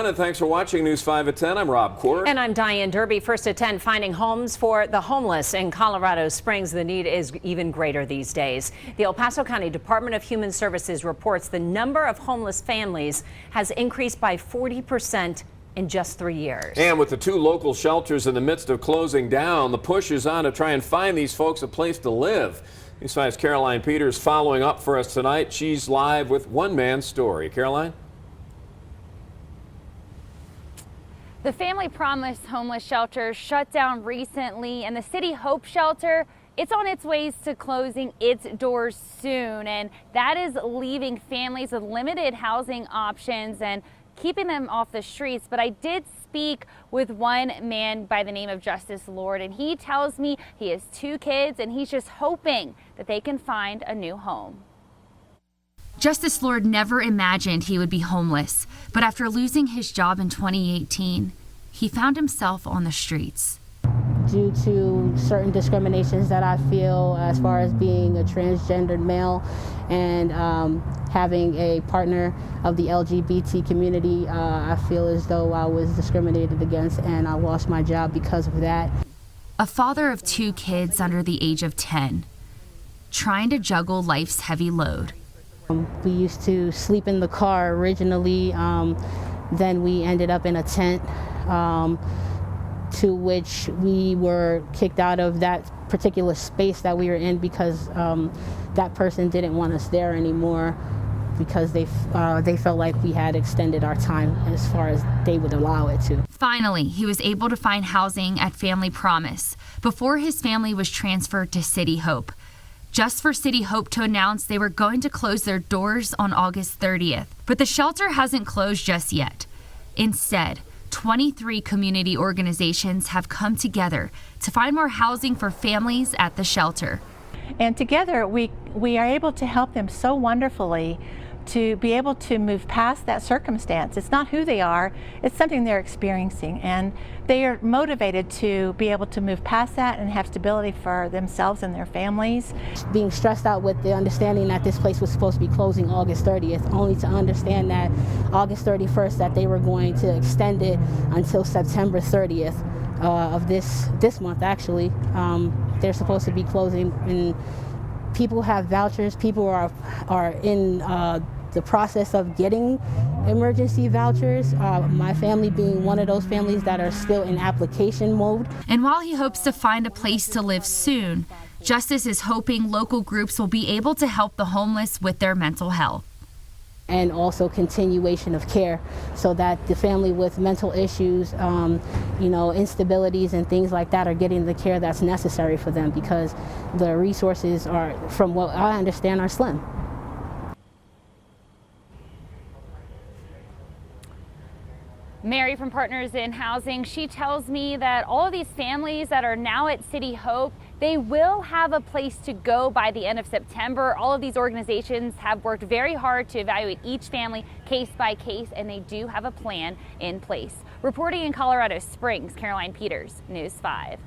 everyone, and thanks for watching News 5 at 10. I'm Rob Court. And I'm Diane Derby. First at 10, finding homes for the homeless in Colorado Springs. The need is even greater these days. The El Paso County Department of Human Services reports the number of homeless families has increased by 40% in just 3 years. And with the 2 local shelters in the midst of closing down, the push is on to try and find these folks a place to live. News 5's Caroline Peters following up for us tonight. She's live with one man's story. Caroline? The Family Promise homeless shelter shut down recently, and the City Hope shelter, it's on its ways to closing its doors soon, and that is leaving families with limited housing options and keeping them off the streets. But I did speak with one man by the name of Justice Lord, and he tells me he has 2 kids and he's just hoping that they can find a new home. Justice Lord never imagined he would be homeless, but after losing his job in 2018, he found himself on the streets. Due to certain discriminations that I feel as far as being a transgendered male and having a partner of the LGBT community, I feel as though I was discriminated against, and I lost my job because of that. A father of 2 kids under the age of 10, trying to juggle life's heavy load. We used to sleep in the car originally, then we ended up in a tent, to which we were kicked out of that particular space that we were in because that person didn't want us there anymore because they felt like we had extended our time as far as they would allow it to. Finally, he was able to find housing at Family Promise before his family was transferred to City Hope, just for City Hope to announce they were going to close their doors on August 30th. But the shelter hasn't closed just yet. Instead, 23 community organizations have come together to find more housing for families at the shelter. And together we are able to help them so wonderfully to be able to move past that circumstance. It's not who they are, it's something they're experiencing, and they are motivated to be able to move past that and have stability for themselves and their families. Being stressed out with the understanding that this place was supposed to be closing August 30th, only to understand that August 31st that they were going to extend it until September 30th of this month actually. They're supposed to be closing, and people have vouchers. People are in the process of getting emergency vouchers. My family being one of those families that are still in application mode. And while he hopes to find a place to live soon, Justice is hoping local groups will be able to help the homeless with their mental health. And also continuation of care so that the family with mental issues, instabilities and things like that are getting the care that's necessary for them, because the resources are, from what I understand, are slim. Mary from Partners in Housing, she tells me that all of these families that are now at City Hope, they will have a place to go by the end of September. All of these organizations have worked very hard to evaluate each family case by case, and they do have a plan in place. Reporting in Colorado Springs, Caroline Peters, News 5.